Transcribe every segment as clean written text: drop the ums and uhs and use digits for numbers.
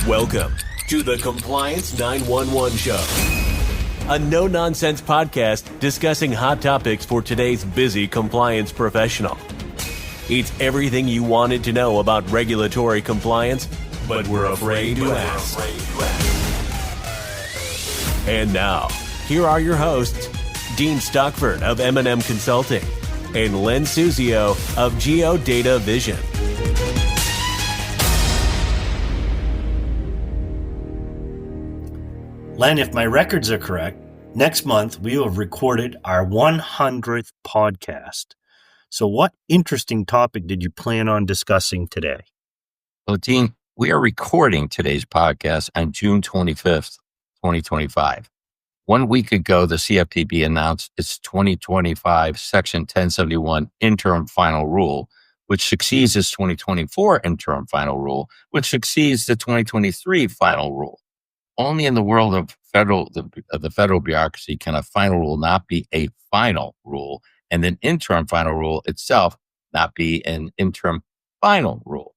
Welcome to the Compliance 911 Show, a no-nonsense podcast discussing hot topics for today's busy compliance professional. It's everything you wanted to know about regulatory compliance, but we're afraid to ask. And now, here are your hosts, Dean Stockford of M&M Consulting and Len Suzio of GeoData Vision. Len, if my records are correct, next month we will have recorded our 100th podcast. So what interesting topic did you plan on discussing today? Well, Dean, we are recording today's podcast on June 25th, 2025. 1 week ago, the CFPB announced its 2025 Section 1071 Interim Final Rule, which succeeds its 2024 Interim Final Rule, which succeeds the 2023 Final Rule. Only in the world of the federal bureaucracy can a final rule not be a final rule, and an interim final rule itself not be an interim final rule.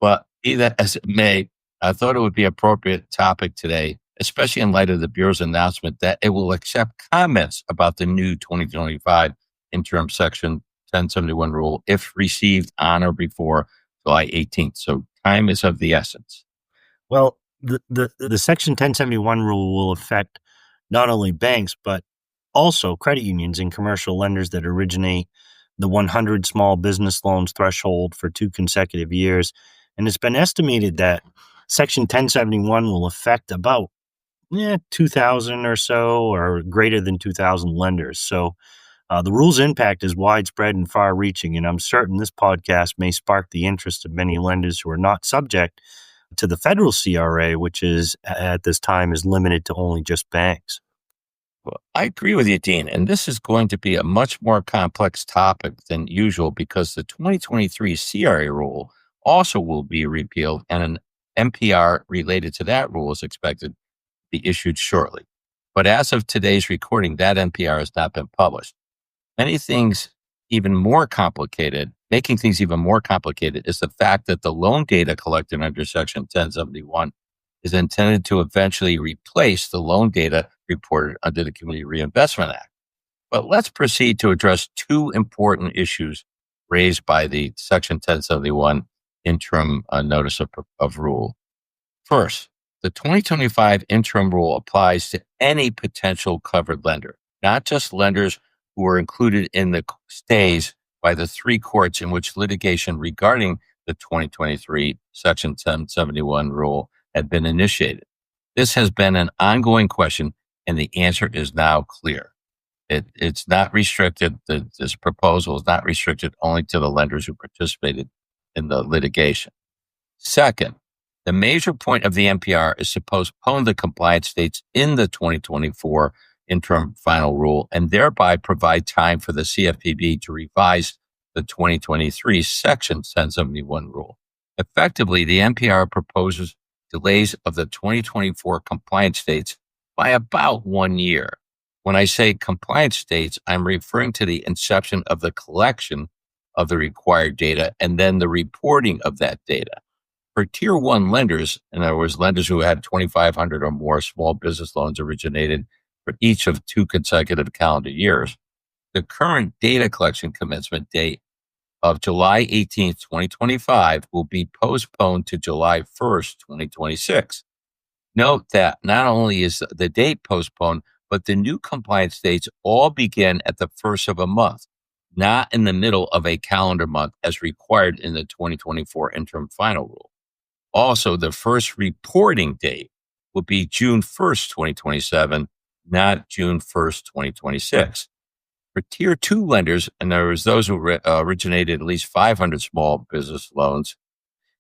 But be that as it may, I thought it would be an appropriate topic today, especially in light of the Bureau's announcement that it will accept comments about the new 2025 interim Section 1071 rule if received on or before July 18th. So time is of the essence. Well, the Section 1071 rule will affect not only banks, but also credit unions and commercial lenders that originate the 100 small business loans threshold for 2 consecutive years. And it's been estimated that Section 1071 will affect about 2,000 or so, or greater than 2,000 lenders. So the rule's impact is widespread and far-reaching, and I'm certain this podcast may spark the interest of many lenders who are not subject to the federal CRA, which is at this time is limited to only just banks. Well, I agree with you, Dean, and this is going to be a much more complex topic than usual because the 2023 CRA rule also will be repealed, and an NPR related to that rule is expected to be issued shortly. But as of today's recording, that NPR has not been published. Making things even more complicated is the fact that the loan data collected under Section 1071 is intended to eventually replace the loan data reported under the Community Reinvestment Act. But let's proceed to address 2 important issues raised by the Section 1071 interim notice of rule. First, the 2025 interim rule applies to any potential covered lender, not just lenders who are included in the stays by the 3 courts in which litigation regarding the 2023 Section 1071 rule had been initiated. This has been an ongoing question, and the answer is now clear. It's not restricted. This proposal is not restricted only to the lenders who participated in the litigation. Second, the major point of the NPR is to postpone the compliance dates in the 2024 interim final rule and thereby provide time for the CFPB to revise the 2023 Section 1071 rule. Effectively, the NPR proposes delays of the 2024 compliance dates by about 1 year. When I say compliance dates, I'm referring to the inception of the collection of the required data and then the reporting of that data. For Tier 1 lenders, in other words, lenders who had 2,500 or more small business loans originated for each of 2 consecutive calendar years, the current data collection commencement date of July 18th, 2025 will be postponed to July 1st, 2026. Note that not only is the date postponed, but the new compliance dates all begin at the first of a month, not in the middle of a calendar month as required in the 2024 interim final rule. Also, the first reporting date will be June 1st, 2027, not June 1st, 2026. For Tier 2 lenders, and there was those who originated at least 500 small business loans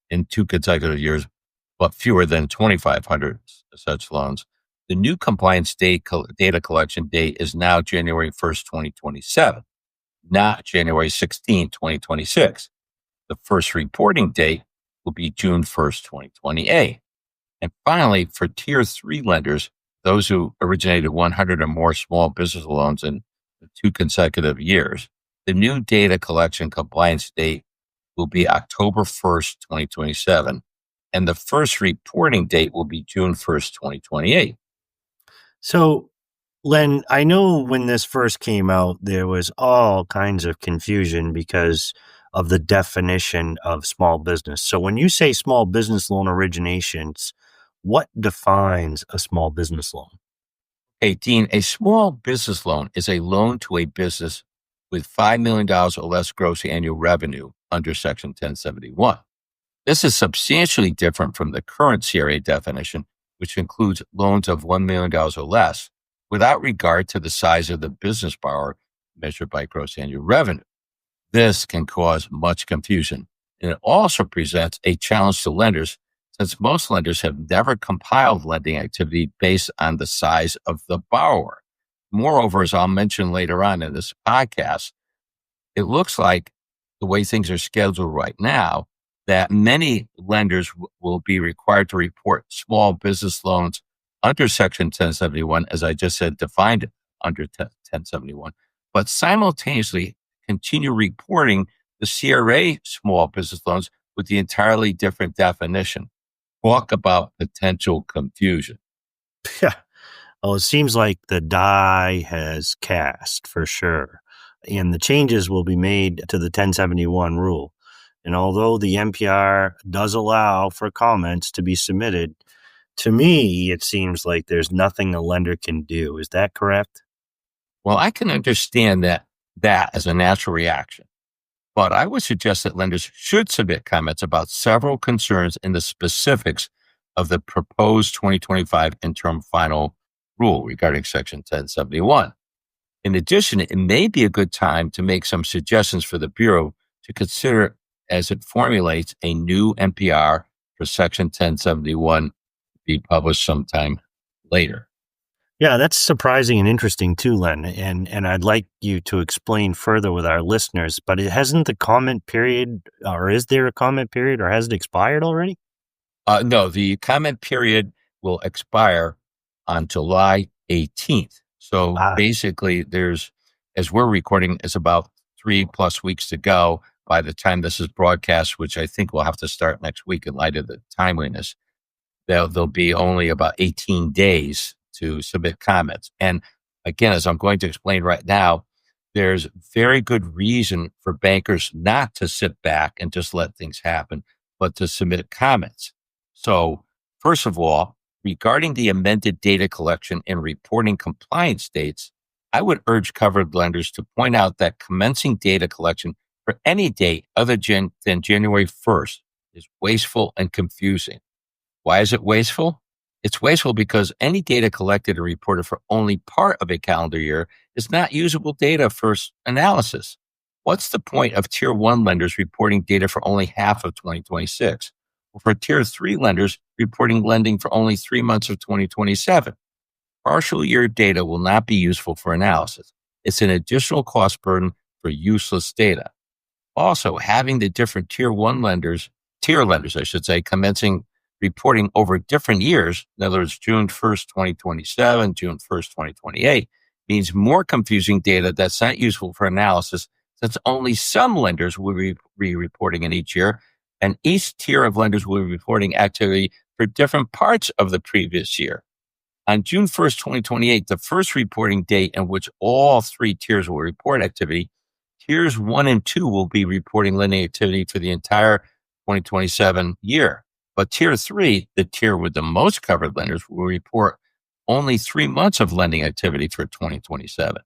in 2 consecutive years, but fewer than 2,500 such loans, the new compliance data collection date is now January 1st, 2027, not January 16th, 2026. The first reporting date will be June 1st, 2028. And finally, for Tier 3 lenders, those who originated 100 or more small business loans in 2 consecutive years, the new data collection compliance date will be October 1st, 2027, and the first reporting date will be June 1st, 2028. So, Len, I know when this first came out, there was all kinds of confusion because of the definition of small business. So when you say small business loan originations, what defines a small business loan? Hey, Dean, a small business loan is a loan to a business with $5 million or less gross annual revenue under Section 1071. This is substantially different from the current CRA definition, which includes loans of $1 million or less without regard to the size of the business borrower measured by gross annual revenue. This can cause much confusion, and it also presents a challenge to lenders since most lenders have never compiled lending activity based on the size of the borrower. Moreover, as I'll mention later on in this podcast, it looks like the way things are scheduled right now, that many lenders will be required to report small business loans under Section 1071, as I just said, defined under 1071, but simultaneously continue reporting the CRA small business loans with the entirely different definition. Talk about potential confusion. Yeah. Well, it seems like the die has cast for sure, and the changes will be made to the 1071 rule. And although the NPR does allow for comments to be submitted, to me, it seems like there's nothing a lender can do. Is that correct? Well, I can understand that as a natural reaction, but I would suggest that lenders should submit comments about several concerns in the specifics of the proposed 2025 Interim Final Rule regarding Section 1071. In addition, it may be a good time to make some suggestions for the Bureau to consider as it formulates a new NPR for Section 1071 to be published sometime later. Yeah, that's surprising and interesting too, Len. And I'd like you to explain further with our listeners, but it hasn't the comment period, or is there a comment period, or has it expired already? No, the comment period will expire on July 18th. So Ah, basically, as we're recording, it's about 3+ weeks to go by the time this is broadcast, which I think we'll have to start next week in light of the timeliness. There'll be only about 18 days to submit comments. And again, as I'm going to explain right now, there's very good reason for bankers not to sit back and just let things happen, but to submit comments. So, first of all, regarding the amended data collection and reporting compliance dates, I would urge covered lenders to point out that commencing data collection for any date other than January 1st is wasteful and confusing. Why is it wasteful? It's wasteful because any data collected and reported for only part of a calendar year is not usable data for analysis. What's the point of Tier 1 lenders reporting data for only half of 2026? Or for Tier 3 lenders reporting lending for only 3 months of 2027? Partial year data will not be useful for analysis. It's an additional cost burden for useless data. Also, having the different tier lenders, I should say, commencing reporting over different years, in other words, June 1st, 2027, June 1st, 2028, means more confusing data that's not useful for analysis since only some lenders will be reporting in each year, and each tier of lenders will be reporting activity for different parts of the previous year. On June 1st, 2028, the first reporting date in which all three tiers will report activity, tiers 1 and 2 will be reporting lending activity for the entire 2027 year. But tier 3, the tier with the most covered lenders, will report only 3 months of lending activity for 2027.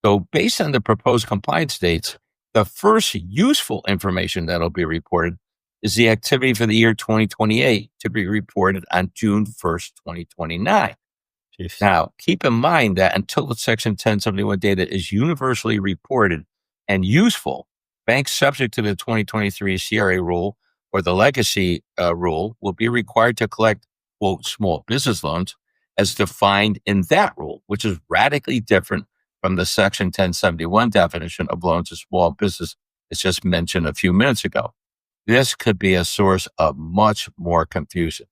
So based on the proposed compliance dates, the first useful information that'll be reported is the activity for the year 2028 to be reported on June 1st, 2029. jeez. Now, keep in mind that until the Section 1071 data is universally reported and useful, banks subject to the 2023 CRA rule or the legacy rule will be required to collect, quote, small business loans as defined in that rule, which is radically different from the Section 1071 definition of loans to small business as just mentioned a few minutes ago. This could be a source of much more confusion.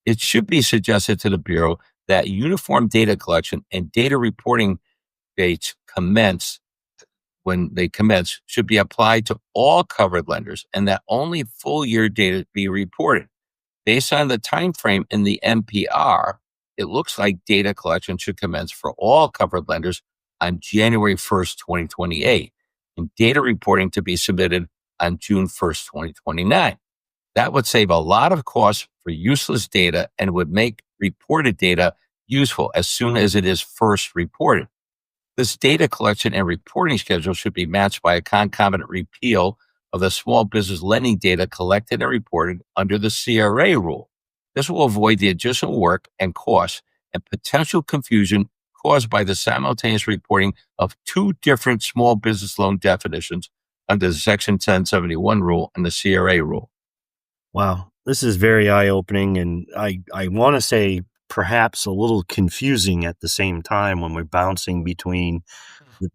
It should be suggested to the Bureau that uniform data collection and data reporting dates when they commence should be applied to all covered lenders and that only full year data be reported. Based on the time frame in the NPR, it looks like data collection should commence for all covered lenders on January 1st, 2028, and data reporting to be submitted on June 1st, 2029. That would save a lot of costs for useless data and would make reported data useful as soon as it is first reported. This data collection and reporting schedule should be matched by a concomitant repeal of the small business lending data collected and reported under the CRA rule. This will avoid the additional work and costs and potential confusion caused by the simultaneous reporting of two different small business loan definitions under the Section 1071 rule and the CRA rule. Wow, this is very eye-opening, and I want to say perhaps a little confusing at the same time when we're bouncing between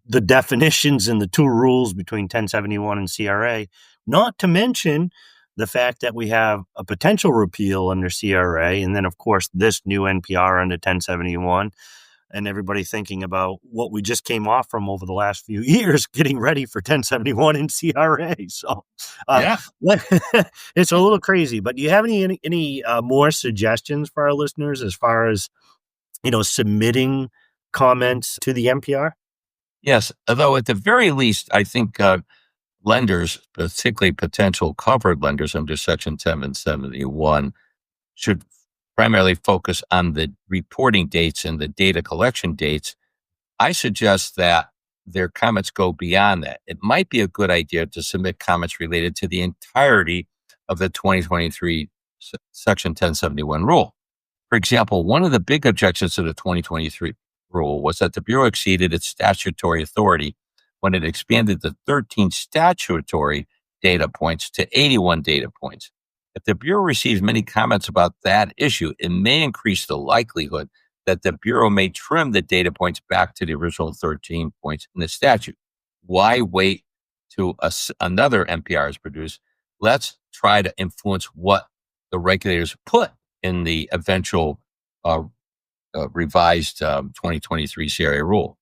the definitions and the two rules between 1071 and CRA, not to mention the fact that we have a potential repeal under CRA, and then, of course, this new NPR under 1071, and everybody thinking about what we just came off from over the last few years, getting ready for 1071 and CRA. So it's a little crazy. But do you have any more suggestions for our listeners as far as, submitting comments to the NPR? Yes, although at the very least, I think lenders, particularly potential covered lenders under Section 1071, should primarily focus on the reporting dates and the data collection dates. I suggest that their comments go beyond that. It might be a good idea to submit comments related to the entirety of the 2023 Section 1071 rule. For example, one of the big objections to the 2023 rule was that the Bureau exceeded its statutory authority when it expanded the 13 statutory data points to 81 data points. If the Bureau receives many comments about that issue, it may increase the likelihood that the Bureau may trim the data points back to the original 13 points in the statute. Why wait till another NPR is produced? Let's try to influence what the regulators put in the eventual revised 2023 CRA rule.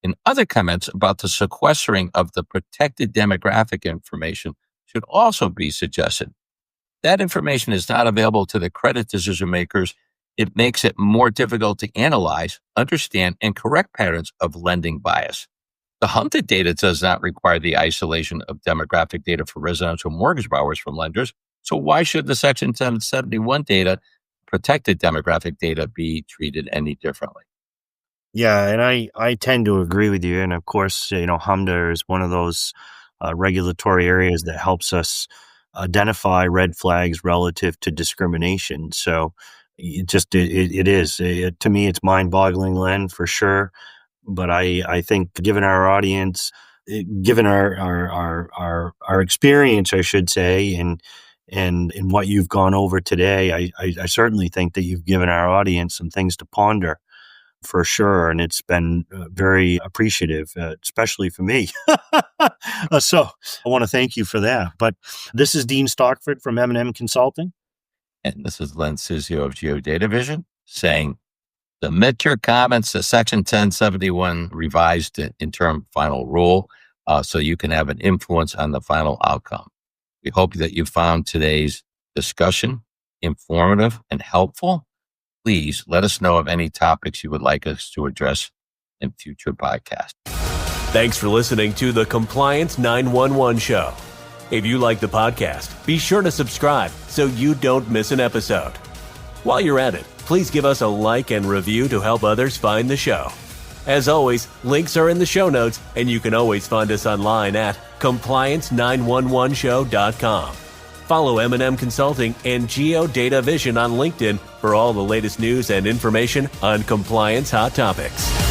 In other comments about the sequestering of the protected demographic information should also be suggested. That information is not available to the credit decision makers. It makes it more difficult to analyze, understand, and correct patterns of lending bias. The hunted data does not require the isolation of demographic data for residential mortgage borrowers from lenders. So why should the Section 1071 data, protected demographic data, be treated any differently? Yeah, and I tend to agree with you. And of course, HMDA is one of those regulatory areas that helps us identify red flags relative to discrimination. So it is. To me, it's mind-boggling, Len, for sure. But I think given our audience, given our experience, I should say, and what you've gone over today, I certainly think that you've given our audience some things to ponder for sure. And it's been very appreciative, especially for me. So I want to thank you for that. But this is Dean Stockford from M&M Consulting. And this is Len Sizio of Geodata Vision saying, submit your comments to Section 1071 revised interim final rule so you can have an influence on the final outcome. We hope that you found today's discussion informative and helpful. Please let us know of any topics you would like us to address in future podcasts. Thanks for listening to the Compliance 911 Show. If you like the podcast, be sure to subscribe so you don't miss an episode. While you're at it, please give us a like and review to help others find the show. As always, links are in the show notes, and you can always find us online at compliance911show.com. Follow M&M Consulting and Geodata Vision on LinkedIn for all the latest news and information on compliance hot topics.